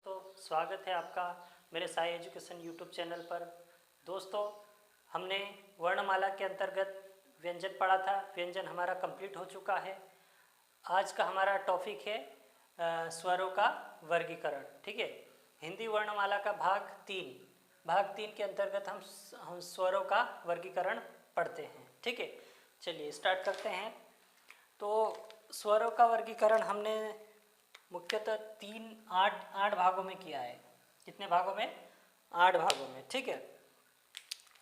तो स्वागत है आपका मेरे साई एजुकेशन यूट्यूब चैनल पर। दोस्तों, हमने वर्णमाला के अंतर्गत व्यंजन पढ़ा था। व्यंजन हमारा कंप्लीट हो चुका है। आज का हमारा टॉपिक है स्वरों का वर्गीकरण। ठीक है, हिंदी वर्णमाला का भाग तीन के अंतर्गत हम स्वरों का वर्गीकरण पढ़ते हैं। ठीक है, चलिए स्टार्ट करते हैं। तो स्वरों का वर्गीकरण हमने मुख्यतः आठ भागों में किया है। कितने भागों में? 8 भागों में। ठीक है,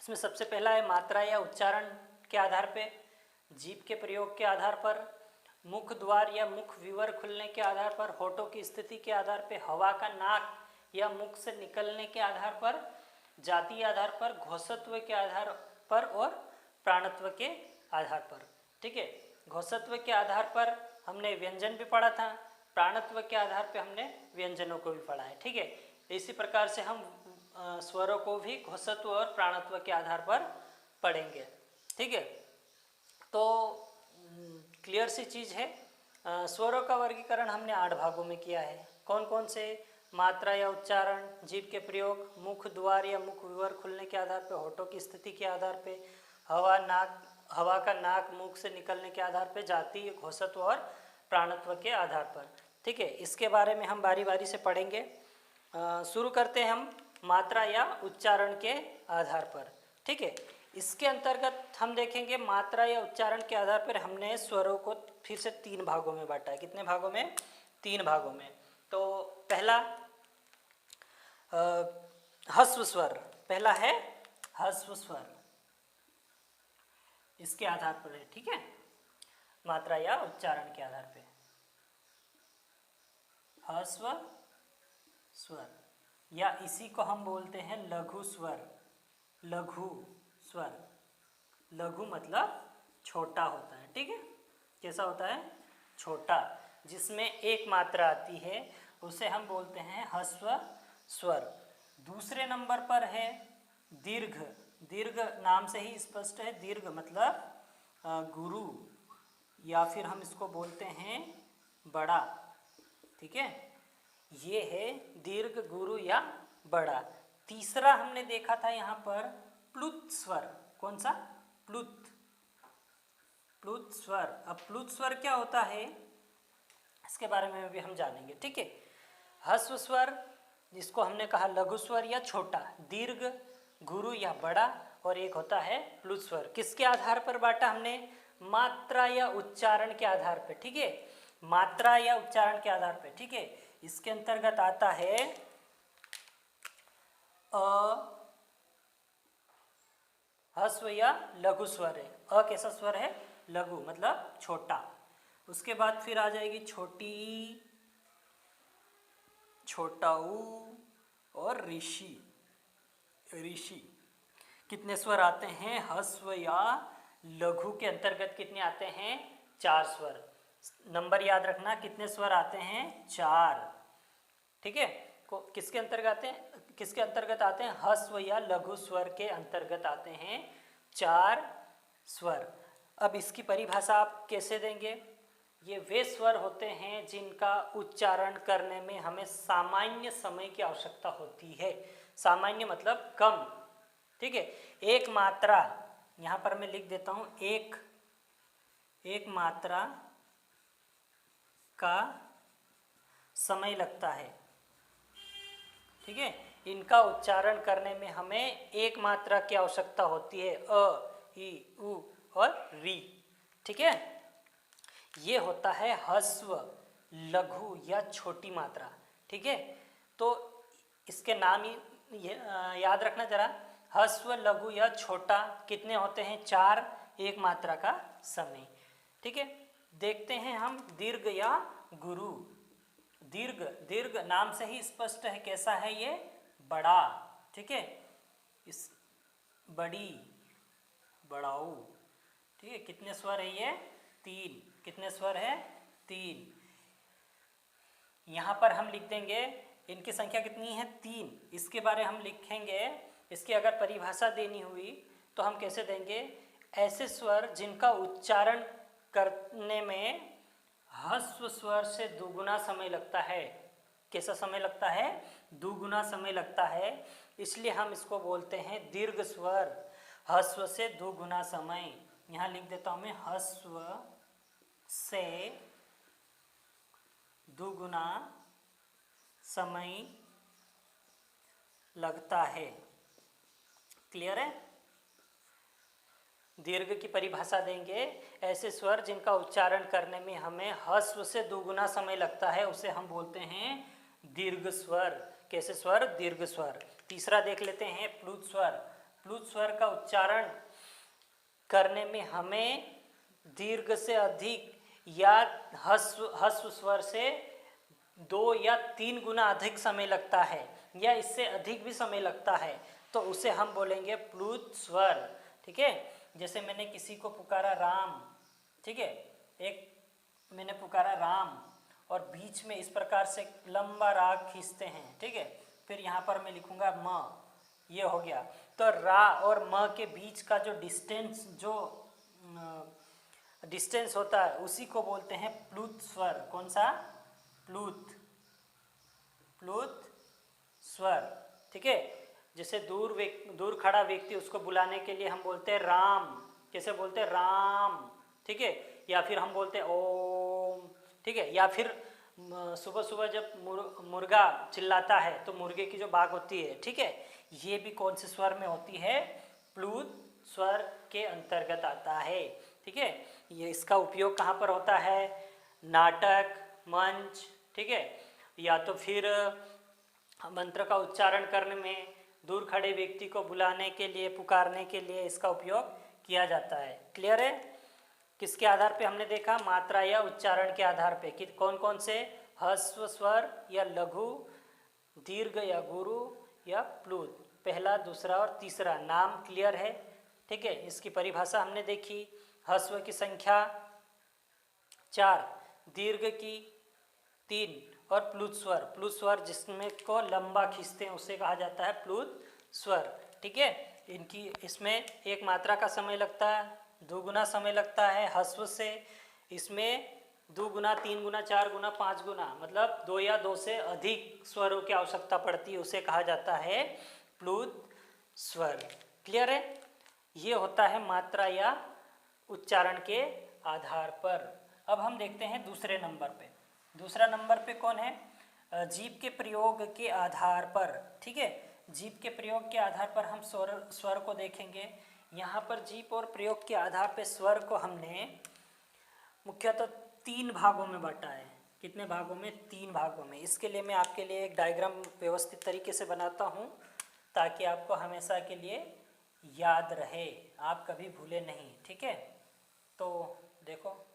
इसमें सबसे पहला है मात्रा या उच्चारण के आधार पे, जीभ के प्रयोग के आधार पर, मुख द्वार या मुख विवर खुलने के आधार पर, होठों की स्थिति के आधार पे, हवा का नाक या मुख से निकलने के आधार पर, जातीय आधार पर, घोषत्व के आधार पर और प्राणत्व के आधार पर। ठीक है, घोषत्व के आधार पर हमने व्यंजन भी पढ़ा था, प्राणत्व के आधार पे हमने व्यंजनों को भी पढ़ा है। ठीक है, इसी प्रकार से हम स्वरों को भी घोषत्व और प्राणत्व के आधार पर पढ़ेंगे। ठीक है, तो क्लियर सी चीज़ है। स्वरों का वर्गीकरण हमने 8 भागों में किया है। कौन कौन से? मात्रा या उच्चारण, जीभ के प्रयोग, मुख द्वार या मुख विवर खुलने के आधार पर, होठों की स्थिति के आधार पे, हवा का नाक मुख से निकलने के आधार पे, जाति, घोषत्व और प्राणत्व के आधार पर। ठीक है, इसके बारे में हम बारी बारी से पढ़ेंगे। शुरू करते हैं हम मात्रा या उच्चारण के आधार पर। ठीक है, इसके अंतर्गत हम देखेंगे मात्रा या उच्चारण के आधार पर हमने स्वरों को फिर से 3 भागों में बांटा है। कितने भागों में? 3 भागों में। तो पहला ह्रस्व स्वर, पहला है ह्रस्व स्वर, इसके आधार पर है। ठीक है, मात्रा या उच्चारण के आधार पे ह्रस्व स्वर, या इसी को हम बोलते हैं लघु स्वर। लघु स्वर, लघु मतलब छोटा होता है। ठीक है, कैसा होता है? छोटा, जिसमें एक मात्रा आती है, उसे हम बोलते हैं ह्रस्व स्वर। दूसरे नंबर पर है दीर्घ। दीर्घ नाम से ही स्पष्ट है, दीर्घ मतलब गुरु, या फिर हम इसको बोलते हैं बड़ा। ठीक है, ये है दीर्घ, गुरु या बड़ा। तीसरा हमने देखा था यहाँ पर प्लुत स्वर। कौन सा? प्लुत, प्लुत स्वर। अब प्लुत स्वर क्या होता है, इसके बारे में भी हम जानेंगे। ठीक है, ह्रस्व स्वर जिसको हमने कहा लघु स्वर या छोटा, दीर्घ, गुरु या बड़ा, और एक होता है प्लुत स्वर। किसके आधार पर बांटा हमने? मात्रा या उच्चारण के आधार पर। ठीक है, मात्रा या उच्चारण के आधार पर। ठीक है, इसके अंतर्गत आता है ह्रस्व या लघु स्वर है। कैसा स्वर है? लघु मतलब छोटा। उसके बाद फिर आ जाएगी छोटी, छोटा ऊ और ऋषि। ऋषि कितने स्वर आते हैं? ह्रस्व या लघु के अंतर्गत कितने आते हैं? 4 स्वर। नंबर याद रखना, कितने स्वर आते हैं? 4। ठीक है, किसके अंतर्गत आते हैं? ह्रस्व या लघु स्वर के अंतर्गत आते हैं 4 स्वर। अब इसकी परिभाषा आप कैसे देंगे? ये वे स्वर होते हैं जिनका उच्चारण करने में हमें सामान्य समय की आवश्यकता होती है। सामान्य मतलब कम। ठीक है, एक मात्रा, यहाँ पर मैं लिख देता हूँ, एक मात्रा का समय लगता है। ठीक है, इनका उच्चारण करने में हमें एक मात्रा की आवश्यकता होती है, अ, ई, उ और री। ठीक है, ये होता है ह्रस्व, लघु या छोटी मात्रा। ठीक है, तो इसके नाम ही याद रखना जरा। ह्रस्व, लघु या छोटा कितने होते हैं? 4, एक मात्रा का समय। ठीक है, देखते हैं हम दीर्घ या गुरु। दीर्घ, दीर्घ नाम से ही स्पष्ट है, कैसा है ये? बड़ा। ठीक है, इस बड़ी, बड़ाऊ। ठीक है, कितने स्वर है ये? 3। कितने स्वर है? 3। यहाँ पर हम लिख देंगे, इनकी संख्या कितनी है? 3। इसके बारे हम लिखेंगे, इसकी अगर परिभाषा देनी हुई तो हम कैसे देंगे? ऐसे स्वर जिनका उच्चारण करने में ह्रस्व स्वर से दुगुना समय लगता है। कैसा समय लगता है? दुगुना समय लगता है, इसलिए हम इसको बोलते हैं दीर्घ स्वर। ह्रस्व से दुगुना समय, यहाँ लिख देता हूँ मैं, ह्रस्व से दुगुना समय लगता है। क्लियर है? दीर्घ की परिभाषा देंगे, ऐसे स्वर जिनका उच्चारण करने में हमें ह्रस्व से दुगुना समय लगता है उसे हम बोलते हैं दीर्घ स्वर। कैसे स्वर? दीर्घ स्वर। तीसरा देख लेते हैं प्लुत स्वर। प्लुत स्वर का उच्चारण करने में हमें दीर्घ से अधिक या ह्रस्व स्वर से 2 या 3 गुना अधिक समय लगता है, या इससे अधिक भी समय लगता है, तो उसे हम बोलेंगे प्लुत स्वर। ठीक है? जैसे मैंने किसी को पुकारा राम, ठीक है, एक मैंने पुकारा राम और बीच में इस प्रकार से लंबा राग खींचते हैं, ठीक है, फिर यहाँ पर मैं लिखूंगा म, ये हो गया। तो रा और म के बीच का जो डिस्टेंस होता है उसी को बोलते हैं प्लुत स्वर। कौन सा? प्लुत स्वर। ठीक है? जैसे दूर खड़ा व्यक्ति, उसको बुलाने के लिए हम बोलते हैं राम। कैसे बोलते हैं? राम। ठीक है? या फिर हम बोलते हैं ओम। ठीक है? या फिर सुबह सुबह जब मुर्गा चिल्लाता है तो मुर्गे की जो बाग होती है, ठीक है, ये भी कौन से स्वर में होती है? प्लुत स्वर के अंतर्गत आता है। ठीक है? ये इसका उपयोग कहाँ पर होता है? नाटक, मंच, ठीक है, या तो फिर मंत्र का उच्चारण करने में, दूर खड़े व्यक्ति को बुलाने के लिए, पुकारने के लिए इसका उपयोग किया जाता है। क्लियर है? किसके आधार पे हमने देखा? मात्रा या उच्चारण के आधार पे कि कौन कौन से ह्रस्व स्वर या लघु, दीर्घ या गुरु या प्लुत, पहला, दूसरा और तीसरा। नाम क्लियर है? ठीक है? इसकी परिभाषा हमने देखी। ह्रस्व की संख्या 4, दीर्घ की 3 और प्लुत स्वर जिसमें को लंबा खींचते हैं उसे कहा जाता है प्लुत स्वर। ठीक है? इनकी इसमें एक मात्रा का समय लगता है, 2 गुना समय लगता है ह्रस्व से। इसमें 2 गुना, 3 गुना, 4 गुना, 5 गुना, मतलब 2 या 2 से अधिक स्वरों की आवश्यकता पड़ती है, उसे कहा जाता है प्लुत स्वर। क्लियर है? ये होता है मात्रा या उच्चारण के आधार पर। अब हम देखते हैं दूसरे नंबर पे। दूसरा नंबर पे कौन है? जीभ के प्रयोग के आधार पर। ठीक है? जीभ के प्रयोग के आधार पर हम स्वर को देखेंगे। यहाँ पर जीभ और प्रयोग के आधार पे स्वर को हमने मुख्यतः 3 भागों में बांटा है। कितने भागों में? 3 भागों में। इसके लिए मैं आपके लिए एक डायग्राम व्यवस्थित तरीके से बनाता हूँ ताकि आपको हमेशा के लिए याद रहे, आप कभी भूले नहीं। ठीक है? तो देखो,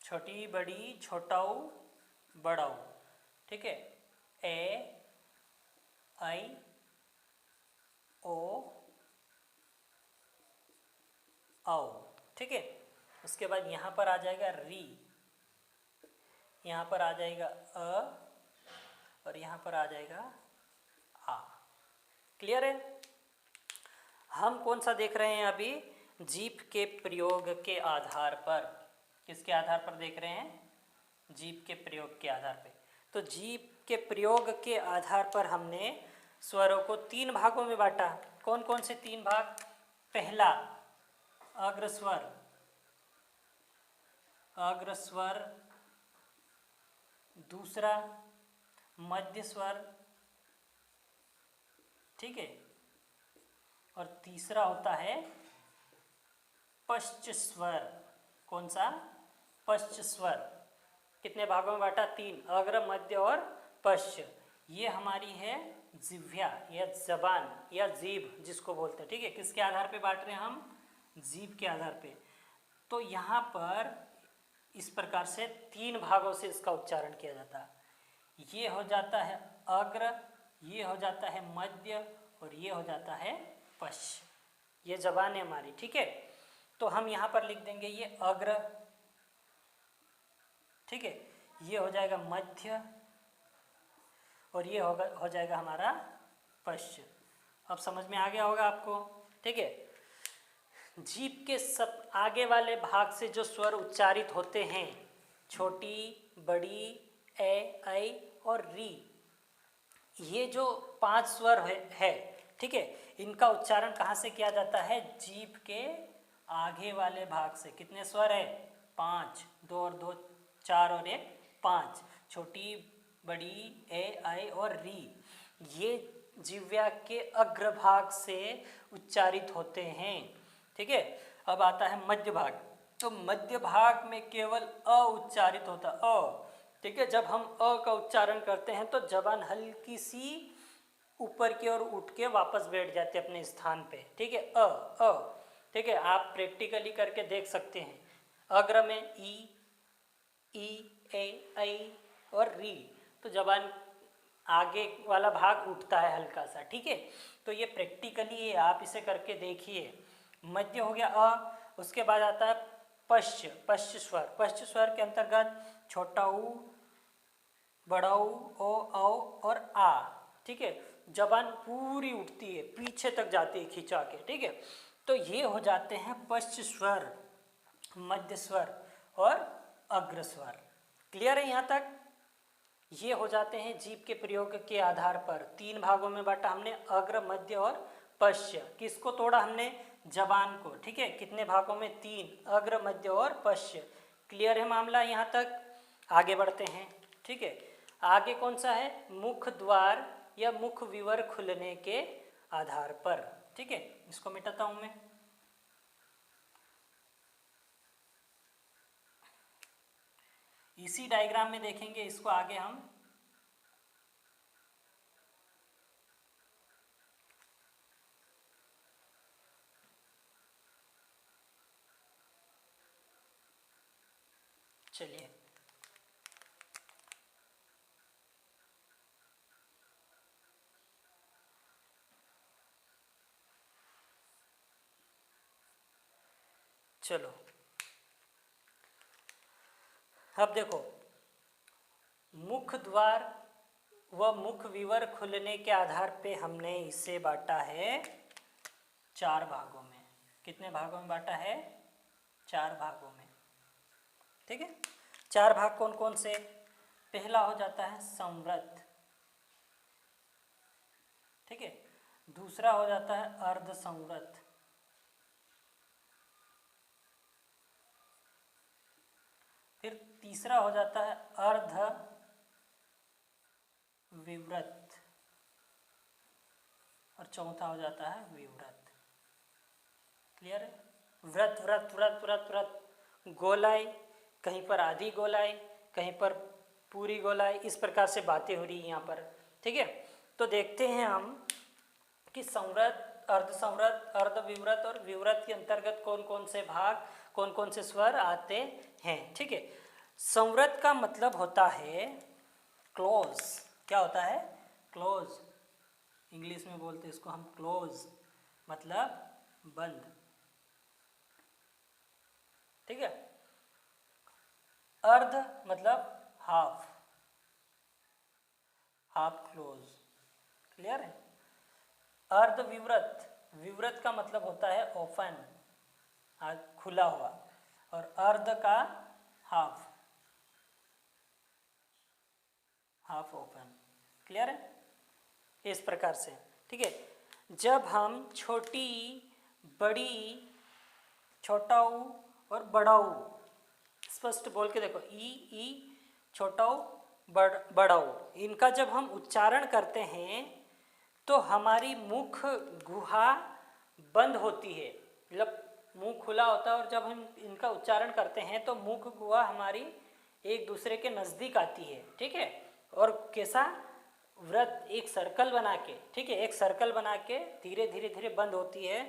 छोटी बड़ी छोटाऊ बड़ाऊ। ठीक है? ए, आई, ओ, औ। ठीक है? उसके बाद यहाँ पर आ जाएगा री, यहाँ पर आ जाएगा अ, और यहाँ पर आ जाएगा आ। क्लियर है? हम कौन सा देख रहे हैं अभी? जीभ के प्रयोग के आधार पर। किसके आधार पर देख रहे हैं? जीभ के प्रयोग के आधार पे। तो जीभ के प्रयोग के आधार पर हमने स्वरों को 3 भागों में बांटा। कौन कौन से 3 भाग? पहला अग्रस्वर, दूसरा मध्य स्वर, ठीक है, और तीसरा होता है पश्च स्वर। कौन सा? पश्च स्वर। कितने भागों में बांटा? 3, अग्र, मध्य और पश्च। ये हमारी है जिह्वा या जबान या जीभ जिसको बोलते हैं। ठीक है? किसके आधार पे बांट रहे हैं हम? जीभ के आधार पे। तो यहाँ पर इस प्रकार से 3 भागों से इसका उच्चारण किया जाता है। ये हो जाता है अग्र, ये हो जाता है मध्य और ये हो जाता है पश्च। ये जबान है हमारी। ठीक है? तो तो हम यहाँ पर लिख देंगे ये अग्र, ठीक है, ये हो जाएगा मध्य और ये होगा हो जाएगा हमारा पश्च। अब समझ में आ गया होगा आपको, ठीक है। जीभ के सब आगे वाले भाग से जो स्वर उच्चारित होते हैं, छोटी, बड़ी, ए, ऐ और री, ये जो 5 स्वर है, ठीक है, इनका उच्चारण कहाँ से किया जाता है? जीभ के आगे वाले भाग से। कितने स्वर है? 5, 2 और 2 4 और 1 5। छोटी, बड़ी, ए, ऐ और री, ये जिह्वा के अग्रभाग से उच्चारित होते हैं, ठीक है। अब आता है मध्य भाग। तो मध्य भाग में केवल अ उच्चारित होता है, अ, ठीक है। जब हम अ का उच्चारण करते हैं तो जबान हल्की सी ऊपर की ओर उठ के वापस बैठ जाते हैं अपने स्थान पे, ठीक है। अ, ठीक है, आप प्रैक्टिकली करके देख सकते हैं। अग्र में ई, ए, ऐ और री, तो जबान आगे वाला भाग उठता है हल्का सा, ठीक है। तो ये प्रैक्टिकली है, आप इसे करके देखिए। मध्य हो गया अ, उसके बाद आता है पश्च, पश्च स्वर। पश्च स्वर के अंतर्गत छोटा ऊ, बड़ा ऊ, ओ, औ और आ, ठीक है। जबान पूरी उठती है, पीछे तक जाती है खिंचा के, ठीक है। तो ये हो जाते हैं पश्च स्वर, मध्य स्वर और अग्र स्वर। क्लियर है यहाँ तक? ये हो जाते हैं जीभ के प्रयोग के आधार पर। 3 भागों में बांटा हमने, अग्र, मध्य और पश्च। किसको तोड़ा हमने? जबान को, ठीक है। कितने भागों में? 3, अग्र, मध्य और पश्च। क्लियर है मामला यहाँ तक? आगे बढ़ते हैं, ठीक है। आगे कौन सा है? मुख द्वार या मुख विवर खुलने के आधार पर, ठीक है। इसको मिटाता हूं मैं। इसी डायग्राम में देखेंगे इसको आगे हम। चलिए, चलो अब देखो, मुख द्वार व मुख विवर खुलने के आधार पे हमने इसे बांटा है 4 भागों में। कितने भागों में बांटा है? 4 भागों में, ठीक है। 4 भाग कौन कौन से? पहला हो जाता है संवृत, ठीक है। दूसरा हो जाता है अर्ध संवृत, फिर तीसरा हो जाता है अर्ध विव्रत और चौथा हो जाता है विव्रत। क्लियर है? व्रत व्रत व्रत व्रत व्रत, गोलाई, कहीं पर आधी गोलाई, कहीं पर पूरी गोलाई, इस प्रकार से बातें हो रही है यहाँ पर, ठीक है। तो देखते हैं हम कि संवृत, अर्ध संवृत, अर्ध विव्रत और विव्रत के अंतर्गत कौन कौन से भाग, कौन कौन से स्वर आते हैं, ठीक है। संवृत का मतलब होता है क्लोज। क्या होता है? क्लोज। इंग्लिश में बोलते हैं इसको हम क्लोज, मतलब बंद, ठीक है। अर्ध मतलब हाफ, हाफ क्लोज। क्लियर है? अर्ध विव्रत, विव्रत का मतलब होता है ओपन, खुला हुआ, और अर्ध का हाफ, हाफ ओपन। क्लियर है? इस प्रकार से, ठीक है। जब हम छोटी, बड़ी, छोटा ऊ और बड़ा ऊ, स्पष्ट बोल के देखो, ई, छोटा ऊ, बड़ा ऊ, इनका जब हम उच्चारण करते हैं तो हमारी मुख गुहा बंद होती है, मतलब मुंह खुला होता है, और जब हम इनका उच्चारण करते हैं तो मुख गुहा हमारी एक दूसरे के नज़दीक आती है, ठीक है। और कैसा? व्रत, एक सर्कल बना के, ठीक है, एक सर्कल बना के धीरे धीरे धीरे बंद होती है।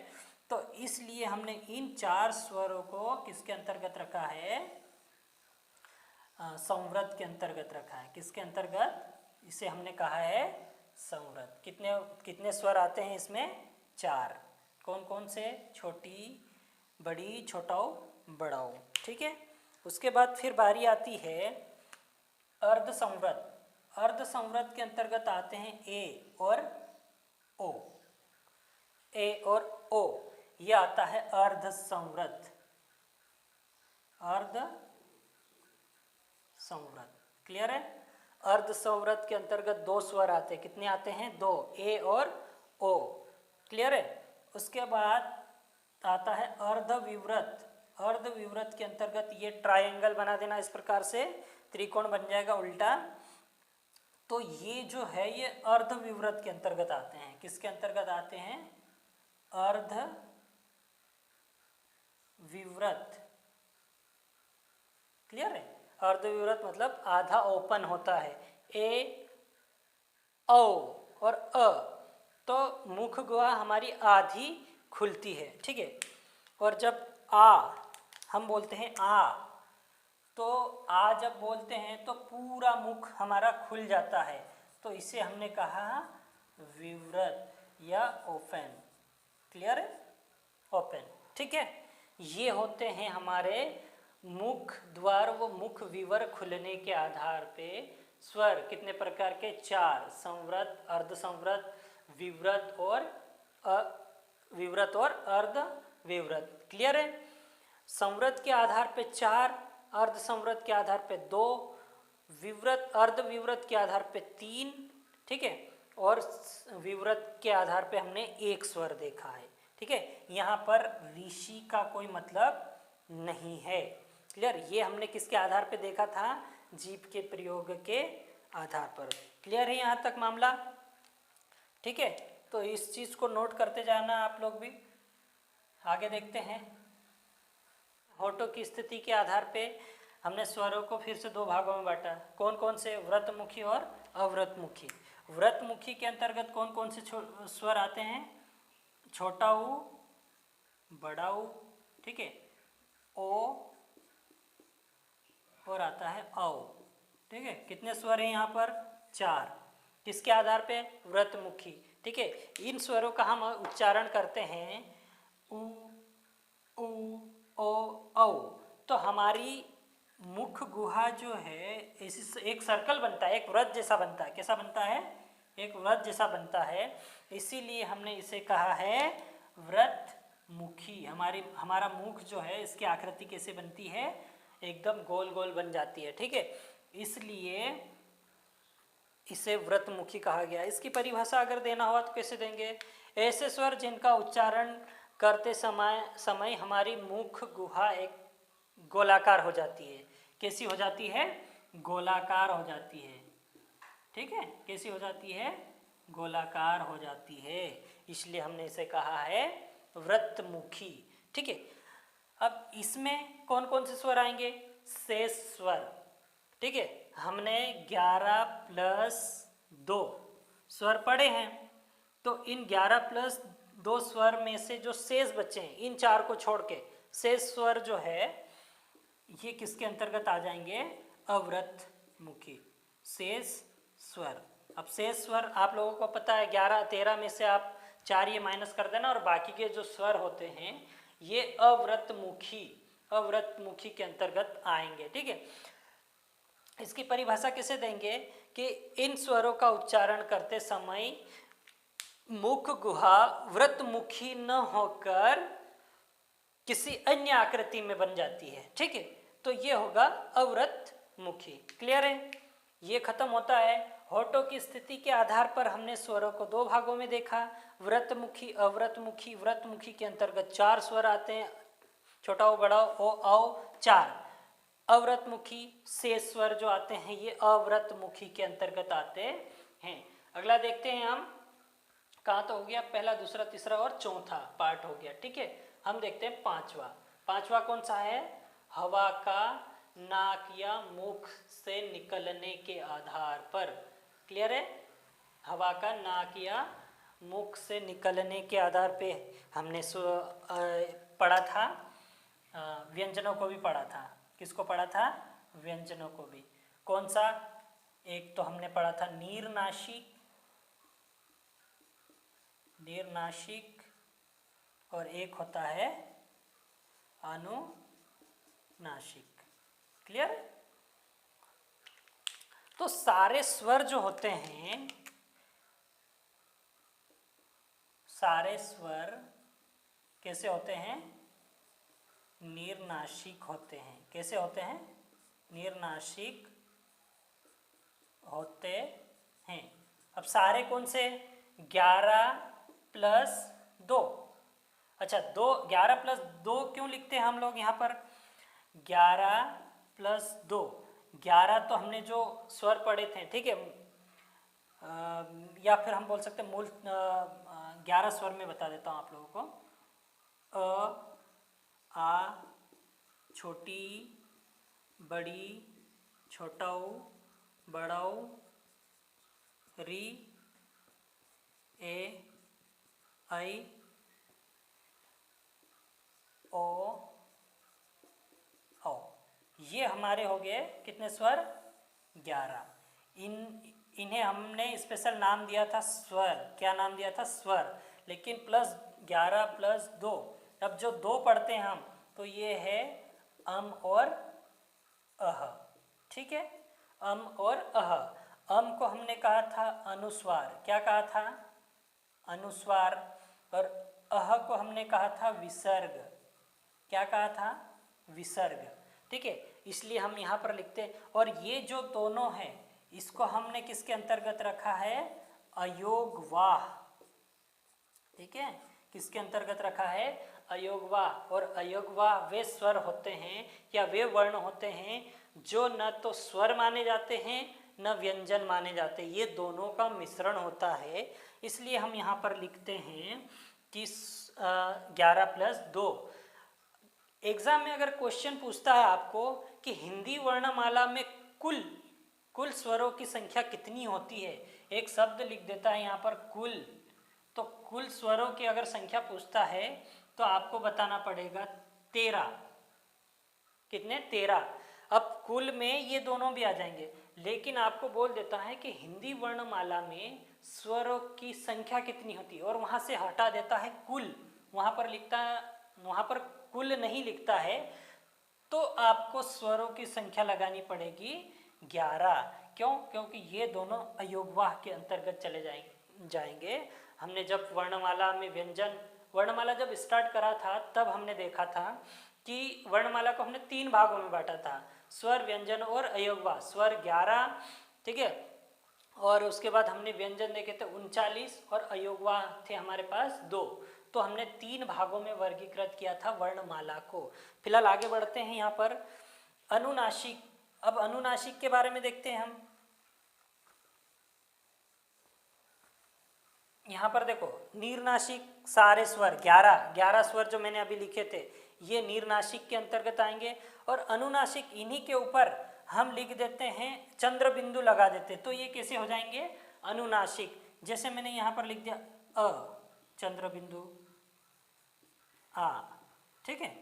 तो इसलिए हमने इन 4 स्वरों को किसके अंतर्गत रखा है? संवृत के अंतर्गत रखा है। किसके अंतर्गत? इसे हमने कहा है संवृत। कितने कितने स्वर आते हैं इसमें? 4। कौन कौन से? छोटी, बड़ी, छोटाऊ, बड़ाऊ। ठीक है, उसके बाद फिर बारी आती है अर्ध संवृत। अर्ध संवृत के अंतर्गत आते हैं ए और ओ। ए और ओ, ये आता है अर्ध संवृत। अर्ध संवृत, क्लियर है। अर्ध संवृत के अंतर्गत दो स्वर आते हैं। कितने आते हैं? दो, ए और ओ, क्लियर है। उसके बाद आता है अर्ध विवृत। अर्ध विवृत के अंतर्गत ये ट्रायंगल बना देना, इस प्रकार से त्रिकोण बन जाएगा उल्टा। तो ये जो है ये अर्ध विवृत के अंतर्गत आते हैं। किसके अंतर्गत आते हैं? अर्ध विवृत, क्लियर है। अर्ध विवृत मतलब आधा ओपन होता है। ए, औ और अ, तो मुख गुहा हमारी आधी खुलती है, ठीक है। और जब आ हम बोलते हैं आ, तो आ जब बोलते हैं तो पूरा मुख हमारा खुल जाता है, तो इसे हमने कहा विवृत या ओपन, क्लियर है, ओपन, ठीक है। ये होते हैं हमारे मुख द्वार व मुख विवर खुलने के आधार पे स्वर। कितने प्रकार के? चार, संवृत, अर्ध संवृत, विवृत और विवृत और अर्ध विवृत, क्लियर है। संवृत के आधार पे चार, अर्ध संवृत के आधार पे दो, विवृत अर्ध विवृत के आधार पे तीन, ठीक है, और विवृत के आधार पे हमने एक स्वर देखा है, ठीक है। यहाँ पर ऋषि का कोई मतलब नहीं है, क्लियर। ये हमने किसके आधार पे देखा था? जीभ के प्रयोग के आधार पर, क्लियर है यहाँ तक मामला, ठीक है। तो इस चीज़ को नोट करते जाना आप लोग भी। आगे देखते हैं। होठों की स्थिति के आधार पे हमने स्वरों को फिर से दो भागों में बांटा। कौन कौन से? व्रतमुखी और अव्रतमुखी। व्रतमुखी के अंतर्गत कौन कौन से स्वर आते हैं? छोटा ऊ, बड़ा ऊ, ठीक है, ओ और आता है औ, ठीक है। कितने स्वर हैं यहाँ पर? चार। किसके आधार पे? व्रतमुखी, ठीक है। इन स्वरों का हम उच्चारण करते हैं उ, उ, ओ, औ। तो हमारी मुख गुहा जो है इसी एक सर्कल बनता है, एक व्रत जैसा बनता है। कैसा बनता है? एक व्रत जैसा बनता है, इसीलिए हमने इसे कहा है व्रतमुखी। हमारा मुख जो है इसकी आकृति कैसे बनती है? एकदम गोल गोल बन जाती है, ठीक है, इसलिए इसे व्रतमुखी कहा गया। इसकी परिभाषा अगर देना हुआ तो कैसे देंगे? ऐसे स्वर जिनका उच्चारण करते समय हमारी मुख गुहा एक गोलाकार हो जाती है। कैसी हो जाती है? गोलाकार हो जाती है, ठीक है। कैसी हो जाती है? गोलाकार हो जाती है, इसलिए हमने इसे कहा है व्रतमुखी, ठीक है। अब इसमें कौन कौन से स्वर आएंगे? शेष स्वर, ठीक है। हमने 11 प्लस 2 स्वर पढ़े हैं, तो इन 11 प्लस 2 स्वर में से जो शेष बचे हैं, इन चार को छोड़ के शेष स्वर जो है ये किसके अंतर्गत आ जाएंगे? अव्रतमुखी, शेष स्वर। अब शेष स्वर आप लोगों को पता है 11 13 में से आप 4 ये माइनस कर देना, और बाकी के जो स्वर होते हैं ये अव्रतमुखी के अंतर्गत आएंगे, ठीक है। इसकी परिभाषा कैसे देंगे कि इन स्वरों का उच्चारण करते समय मुख गुहा व्रतमुखी न होकर किसी अन्य आकृति में बन जाती है, ठीक है, तो ये होगा अव्रतमुखी, क्लियर है। ये खत्म होता है। होठों की स्थिति के आधार पर हमने स्वरों को दो भागों में देखा, व्रतमुखी, अव्रतमुखी। व्रतमुखी के अंतर्गत चार स्वर आते हैं, छोटा ओ, बड़ा ओ, औ, चार। अव्रतमुखी शेष स्वर जो आते हैं ये अव्रतमुखी के अंतर्गत आते हैं। अगला देखते हैं हम, कहाँ तो हो गया? पहला, दूसरा, तीसरा और चौथा पार्ट हो गया, ठीक है। हम देखते हैं पांचवा कौन सा है? हवा का नाक या मुख से निकलने के आधार पर, क्लियर है। हवा का नाक या मुख से निकलने के आधार पे हमने पढ़ा था, व्यंजनों को भी पढ़ा था। किसको पढ़ा था? व्यंजनों को भी। कौन सा? एक तो हमने पढ़ा था नीरनाशिक, और एक होता है अनुनासिक। क्लियर? तो सारे स्वर जो होते हैं, सारे स्वर कैसे होते हैं? निर्नासिक होते हैं। कैसे होते हैं? निर्नासिक होते हैं। अब सारे कौन से? 11 प्लस 2। अच्छा, 11 प्लस 2 क्यों लिखते हैं हम लोग यहाँ पर? 11 प्लस 2, 11 तो हमने जो स्वर पढ़े थे, ठीक है, या फिर हम बोल सकते हैं मूल 11 स्वर में बता देता हूँ आप लोगों को। अ, आ, छोटी, बड़ी, छोटाऊ, बड़ाऊ, री, ए, आई, ओ, औ। ये हमारे हो गए कितने स्वर? 11। इन्हें हमने स्पेशल नाम दिया था स्वर। क्या नाम दिया था? स्वर। लेकिन प्लस 11 प्लस 2, अब जो 2 पढ़ते हैं हम, तो ये है अम और अह। ठीक है, अम और अह। अम को हमने कहा था अनुस्वार। क्या कहा था? अनुस्वार। और अह को हमने कहा था विसर्ग। क्या कहा था? विसर्ग। ठीक है, इसलिए हम यहाँ पर लिखते हैं। और ये जो दोनों हैं, इसको हमने किसके अंतर्गत रखा है? अयोगवाह। ठीक है, किसके अंतर्गत रखा है? अयोगवाह। और अयोगवाह वे स्वर होते हैं या वे वर्ण होते हैं जो न तो स्वर माने जाते हैं न व्यंजन माने जाते हैं। ये दोनों का मिश्रण होता है। इसलिए हम यहाँ पर लिखते हैं कि 11 प्लस 2। एग्जाम में अगर क्वेश्चन पूछता है आपको कि हिंदी वर्णमाला में कुल स्वरों की संख्या कितनी होती है, एक शब्द लिख देता है यहाँ पर कुल। तो कुल स्वरों की अगर संख्या पूछता है तो आपको बताना पड़ेगा 13। कितने? 13। अब कुल में ये दोनों भी आ जाएंगे, लेकिन आपको बोल देता है कि हिंदी वर्णमाला में स्वरों की संख्या कितनी होती है, और वहाँ से हटा देता है कुल। वहाँ पर लिखता है, वहाँ पर कुल नहीं लिखता है, तो आपको स्वरों की संख्या लगानी पड़ेगी 11। क्यों? क्योंकि ये दोनों अयोगवाह के अंतर्गत चले जाएंगे। हमने जब वर्णमाला में वर्णमाला जब स्टार्ट करा था, तब हमने देखा था कि वर्णमाला को हमने 3 भागों में बांटा था, स्वर, व्यंजन और अयोगवाह। स्वर 11, ठीक है, और उसके बाद हमने व्यंजन देखे थे 39 और अयोगवाह थे हमारे पास 2। तो हमने 3 भागों में वर्गीकृत किया था वर्णमाला को। फिलहाल आगे बढ़ते हैं यहाँ पर अनुनासिक। अब अनुनासिक के बारे में देखते हैं हम। यहाँ पर देखो, नीरनासिक सारे स्वर 11 स्वर जो मैंने अभी लिखे थे, ये नीरनासिक के अंतर्गत आएंगे। और अनुनासिक, इन्हीं के ऊपर हम लिख देते हैं, चंद्र बिंदु लगा देते हैं, तो ये कैसे हो जाएंगे? अनुनासिक। जैसे मैंने यहाँ पर लिख दिया अ, चंद्र बिंदु आ। ठीक है,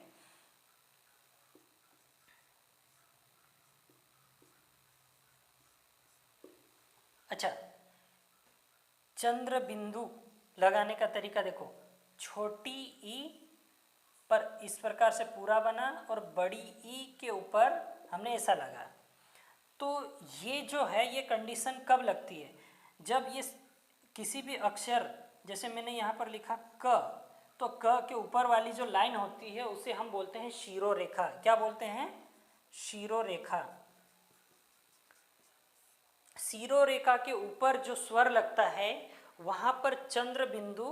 अच्छा, चंद्र बिंदु लगाने का तरीका देखो, छोटी ई पर इस प्रकार से पूरा बना और बड़ी ई के ऊपर हमने ऐसा लगा। तो ये जो है, ये कंडीशन कब लगती है? जब ये किसी भी अक्षर, जैसे मैंने यहाँ पर लिखा क, तो क के ऊपर वाली जो लाइन होती है उसे हम बोलते हैं शिरोरेखा। क्या बोलते हैं? शिरोरेखा। शिरोरेखा के ऊपर जो स्वर लगता है, वहाँ पर चंद्र बिंदु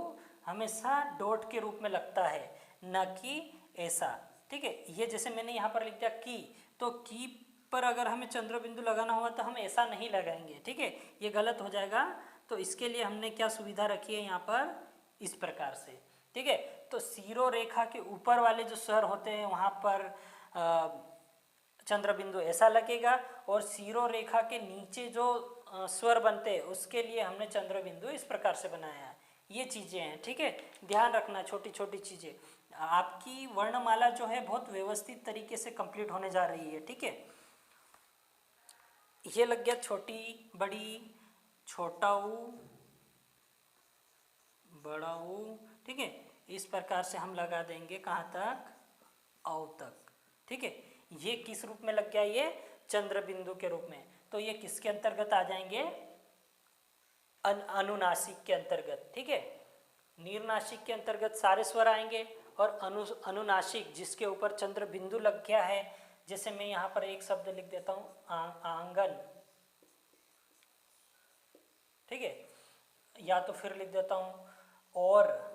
हमेशा डॉट के रूप में लगता है, न कि ऐसा। ठीक है, ये जैसे मैंने यहाँ पर लिख दिया की, तो की पर अगर हमें चंद्र बिंदु लगाना हुआ तो हम ऐसा नहीं लगाएंगे। ठीक है, ये गलत हो जाएगा। तो इसके लिए हमने क्या सुविधा रखी है यहाँ पर? इस प्रकार से। ठीक है, तो शिरोरेखा के ऊपर वाले जो स्वर होते हैं वहाँ पर चंद्र बिंदु ऐसा लगेगा, और शिरोरेखा के नीचे जो स्वर बनते हैं उसके लिए हमने चंद्र बिंदु इस प्रकार से बनाया है। ये चीज़ें हैं। ठीक है, ध्यान रखना, छोटी छोटी चीज़ें। आपकी वर्णमाला जो है बहुत व्यवस्थित तरीके से कंप्लीट होने जा रही है। ठीक है, ये लग गया छोटी, बड़ी, छोटा ऊ, बड़ा ऊ। ठीक है, इस प्रकार से हम लगा देंगे कहाँ तक? औ तक। ठीक है, ये किस रूप में लग गया, ये चंद्र बिंदु के रूप में। तो ये किसके अंतर्गत आ जाएंगे, अनुनासिक के अंतर्गत। ठीक है, नीरनासिक के अंतर्गत सारे स्वर आएंगे और अनुनासिक जिसके ऊपर चंद्र बिंदु लग गया है, जैसे मैं यहाँ पर एक शब्द लिख देता हूँ आंगन। ठीक है, या तो फिर लिख देता हूँ और,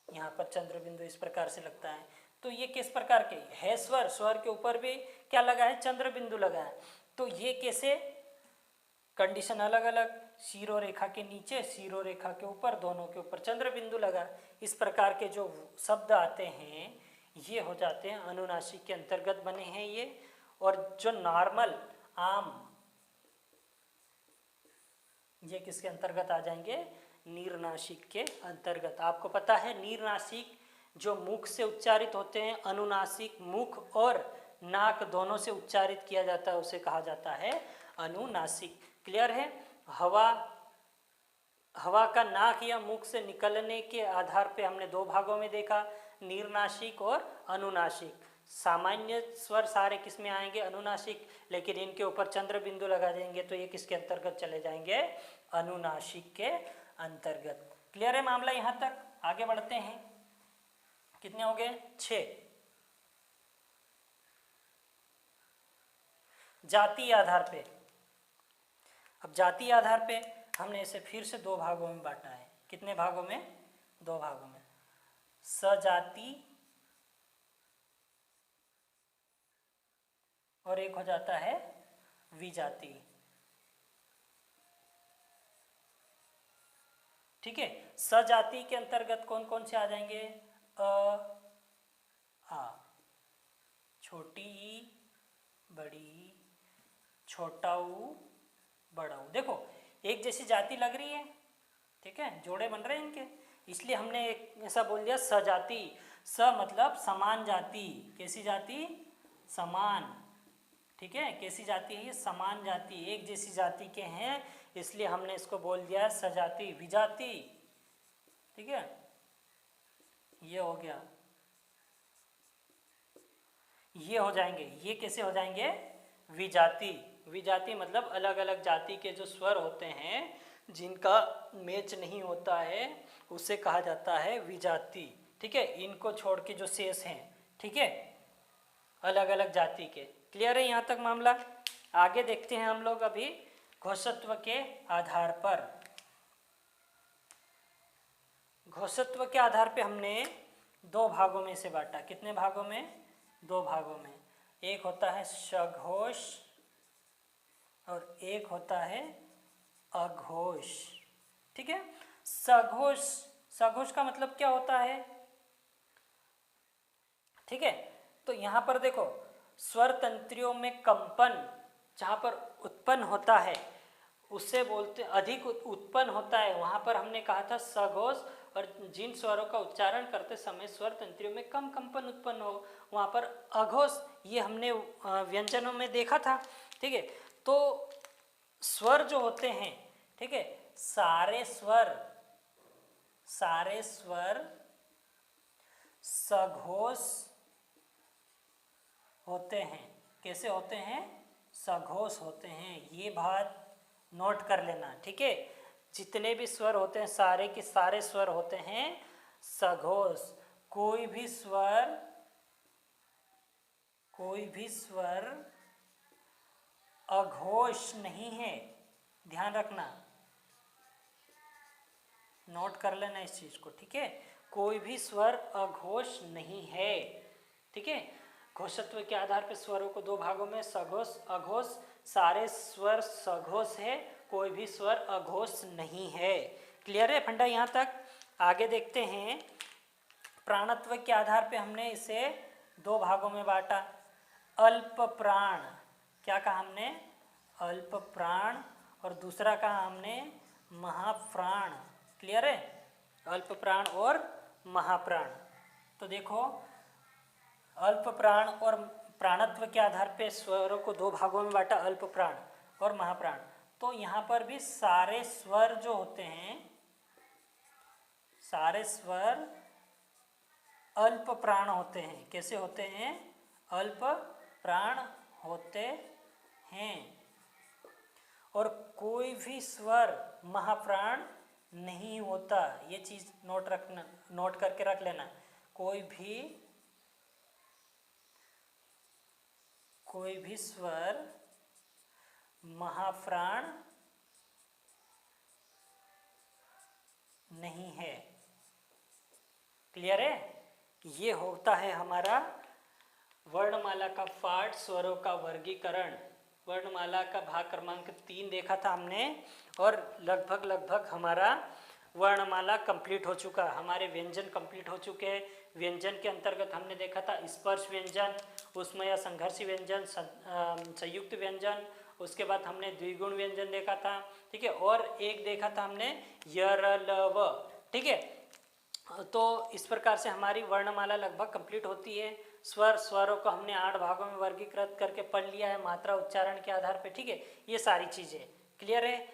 यहाँ पर चंद्र बिंदु इस प्रकार से लगता है। तो ये किस प्रकार के है, स्वर, स्वर के ऊपर भी क्या लगा है, चंद्र बिंदु लगा है। तो ये कैसे, कंडीशन अलग अलग, शीरो रेखा के नीचे, शीरो रेखा के ऊपर, दोनों के ऊपर चंद्र बिंदु लगा। इस प्रकार के जो शब्द आते हैं ये हो जाते हैं अनुनासिक के अंतर्गत बने हैं ये। और जो नॉर्मल आम, ये किसके अंतर्गत आ जाएंगे, नीरनासिक के अंतर्गत। आपको पता है नीरनासिक जो मुख से उच्चारित होते हैं, अनुनासिक मुख और नाक दोनों से उच्चारित किया जाता है, उसे कहा जाता है अनुनासिक। क्लियर है। हवा का नाक या मुख से निकलने के आधार पे हमने दो भागों में देखा, नीरनासिक और अनुनासिक। सामान्य स्वर सारे किस में आएंगे, अनुनासिक, लेकिन इनके ऊपर चंद्र बिंदु लगा देंगे तो ये किसके अंतर्गत चले जाएंगे, अनुनासिक के अंतर्गत। क्लियर है मामला यहाँ तक। आगे बढ़ते हैं, कितने हो गए, 6। जाति आधार पे, अब जाति आधार पे हमने इसे फिर से दो भागों में बांटा है। कितने भागों में, दो भागों में, सजाति और एक हो जाता है विजाति। ठीक है, सजाति के अंतर्गत कौन कौन से आ जाएंगे, आ, छोटी ई, बड़ी ई, छोटा ऊ, बड़ा ऊ। देखो एक जैसी जाति लग रही है, ठीक है, जोड़े बन रहे हैं इनके, इसलिए हमने ऐसा बोल दिया सजाति। स मतलब समान जाति, कैसी जाति, समान। ठीक है, कैसी जाति है ये, समान जाति, एक जैसी जाति के हैं, इसलिए हमने इसको बोल दिया सजाति। विजाति, ठीक है, ये हो गया, ये हो जाएंगे, ये कैसे हो जाएंगे, विजाति। विजाति मतलब अलग अलग जाति के जो स्वर होते हैं जिनका मैच नहीं होता है उसे कहा जाता है विजाति। ठीक है, इनको छोड़ के जो शेष हैं, ठीक है, अलग अलग जाति के। क्लियर है यहाँ तक मामला। आगे देखते हैं हम लोग अभी घोषत्व के आधार पर। घोषत्व के आधार पे हमने दो भागों में से बांटा। कितने भागों में, दो भागों में। एक होता है सघोष और एक होता है अघोष। ठीक है, सघोष, सघोष का मतलब क्या होता है, ठीक है, तो यहाँ पर देखो स्वर तंत्रियों में कंपन जहाँ पर उत्पन्न होता है उससे बोलते, अधिक उत्पन्न होता है, वहाँ पर हमने कहा था सघोष। और जिन स्वरों का उच्चारण करते समय स्वर तंत्रियों में कम कंपन उत्पन्न हो वहाँ पर अघोष, ये हमने व्यंजनों में देखा था। ठीक है, तो स्वर जो होते हैं, ठीक है, सारे स्वर सघोष होते हैं। कैसे होते हैं, सघोष होते हैं। ये बात नोट कर लेना। ठीक है, जितने भी स्वर होते हैं सारे के सारे स्वर होते हैं सघोष। कोई भी स्वर अघोष नहीं है, ध्यान रखना, नोट कर लेना इस चीज को। ठीक है, कोई भी स्वर अघोष नहीं है। ठीक है, घोषत्व के आधार पर स्वरों को दो भागों में, सघोष अघोष। सारे स्वर सघोष है, कोई भी स्वर अघोष नहीं है। क्लियर है फंडा यहाँ तक। आगे देखते हैं, प्राणत्व के आधार पे हमने इसे दो भागों में बांटा। अल्प प्राण, क्या कहा हमने, अल्प प्राण, और दूसरा कहा हमने महाप्राण। क्लियर है, अल्प प्राण और महाप्राण। तो देखो अल्प प्राण और प्राणत्व के आधार पे स्वरों को दो भागों में बांटा, अल्प प्राण और महाप्राण। तो यहाँ पर भी सारे स्वर जो होते हैं, सारे स्वर अल्प प्राण होते हैं। कैसे होते हैं? अल्प प्राण होते हैं। और कोई भी स्वर महाप्राण नहीं होता। ये चीज नोट करके रख लेना। कोई भी स्वर महाप्राण नहीं है। क्लियर है? ये होता है हमारा वर्णमाला का पाठ, स्वरों का वर्गीकरण। वर्णमाला का भाग क्रमांक 3 देखा था हमने और लगभग हमारा वर्णमाला कंप्लीट हो चुका। हमारे व्यंजन कंप्लीट हो चुके हैं। व्यंजन के अंतर्गत हमने देखा था स्पर्श व्यंजन, ऊष्मय या संघर्षी व्यंजन, संयुक्त व्यंजन, उसके बाद हमने द्विगुण व्यंजन देखा था। ठीक है, और एक देखा था हमने य र ल व। ठीक है, तो इस प्रकार से हमारी वर्णमाला लगभग कंप्लीट होती है। स्वरों को हमने 8 भागों में वर्गीकृत करके पढ़ लिया है मात्रा उच्चारण के आधार पे। ठीक है, ये सारी चीज़ें क्लियर है।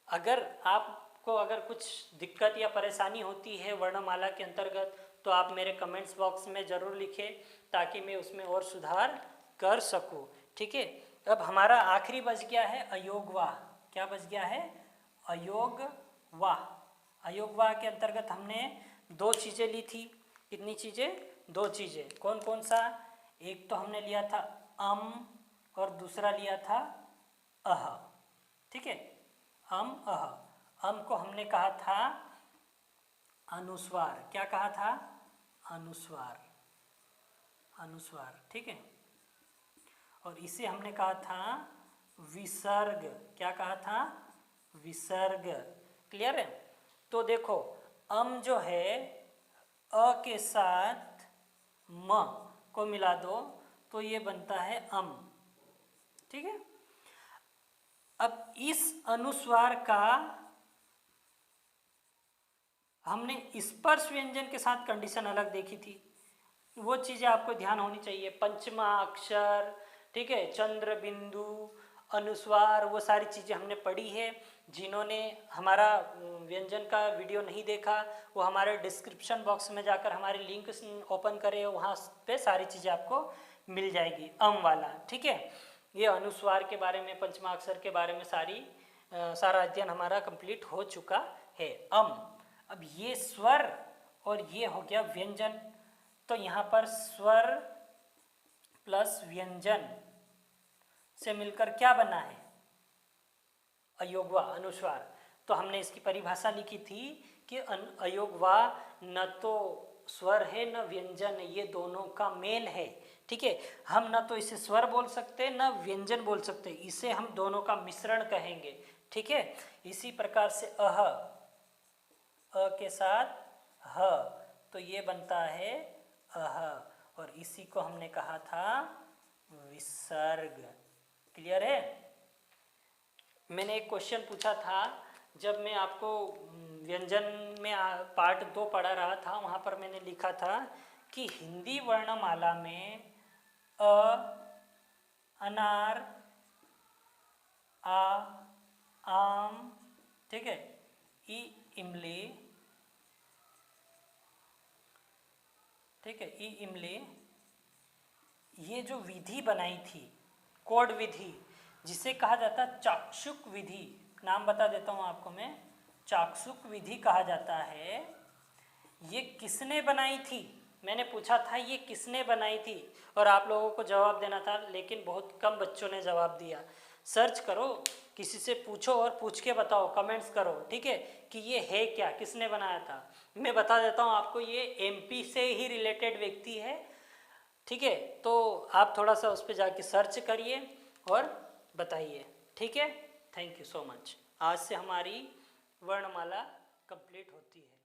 अगर आपको कुछ दिक्कत या परेशानी होती है वर्णमाला के अंतर्गत तो आप मेरे कमेंट्स बॉक्स में ज़रूर लिखें ताकि मैं उसमें और सुधार कर सकूं। ठीक है, अब हमारा आखिरी बच गया है अयोगवाह। क्या बच गया है? अयोगवाह। अयोगवाह के अंतर्गत हमने 2 चीज़ें ली थी। कितनी चीज़ें? 2 चीज़ें। कौन कौन सा? एक तो हमने लिया था अम और दूसरा लिया था अह। ठीक है, अम अह। अम को हमने कहा था अनुस्वार। क्या कहा था? अनुस्वार। अनुस्वार। ठीक है, और इसे हमने कहा था विसर्ग। क्या कहा था? विसर्ग। क्लियर है? तो देखो, अम जो है अ के साथ म को मिला दो तो ये बनता है अम। ठीक है, अब इस अनुस्वार का हमने स्पर्श व्यंजन के साथ कंडीशन अलग देखी थी। वो चीज़ें आपको ध्यान होनी चाहिए। पंचमा अक्षर, ठीक है, चंद्र बिंदु, अनुस्वार, वो सारी चीज़ें हमने पढ़ी है। जिन्होंने हमारा व्यंजन का वीडियो नहीं देखा वो हमारे डिस्क्रिप्शन बॉक्स में जाकर हमारे लिंक ओपन करें, वहाँ पे सारी चीज़ें आपको मिल जाएगी अम वाला। ठीक है, ये अनुस्वार के बारे में, पंचमाक्षर के बारे में सारा अध्ययन हमारा कंप्लीट हो चुका है। अब ये स्वर और ये हो गया व्यंजन। तो यहाँ पर स्वर प्लस व्यंजन से मिलकर क्या बना है? अयोगवा, अनुस्वार। तो हमने इसकी परिभाषा लिखी थी कि अयोगवा न तो स्वर है न व्यंजन है, ये दोनों का मेल है। ठीक है, हम न तो इसे स्वर बोल सकते न व्यंजन बोल सकते, इसे हम दोनों का मिश्रण कहेंगे। ठीक है, इसी प्रकार से अ के साथ ह तो ये बनता है अह, और इसी को हमने कहा था विसर्ग। क्लियर है? मैंने एक क्वेश्चन पूछा था जब मैं आपको व्यंजन में पार्ट 2 पढ़ा रहा था, वहाँ पर मैंने लिखा था कि हिंदी वर्णमाला में अ, अनार, आ, आम, ठीक है, ई इमली, ठीक है, ई इमली, ये जो विधि बनाई थी, कोड विधि, जिसे कहा जाता है चाक्षुक विधि। नाम बता देता हूँ आपको मैं, चाक्षुक विधि कहा जाता है। ये किसने बनाई थी? मैंने पूछा था ये किसने बनाई थी और आप लोगों को जवाब देना था, लेकिन बहुत कम बच्चों ने जवाब दिया। सर्च करो, किसी से पूछो और पूछ के बताओ, कमेंट्स करो। ठीक है, कि ये है क्या, किसने बनाया था। मैं बता देता हूँ आपको, ये एमपी से ही रिलेटेड व्यक्ति है। ठीक है, तो आप थोड़ा सा उस पर जाके सर्च करिए और बताइए। ठीक है, थैंक यू सो मच। आज से हमारी वर्णमाला कंप्लीट होती है।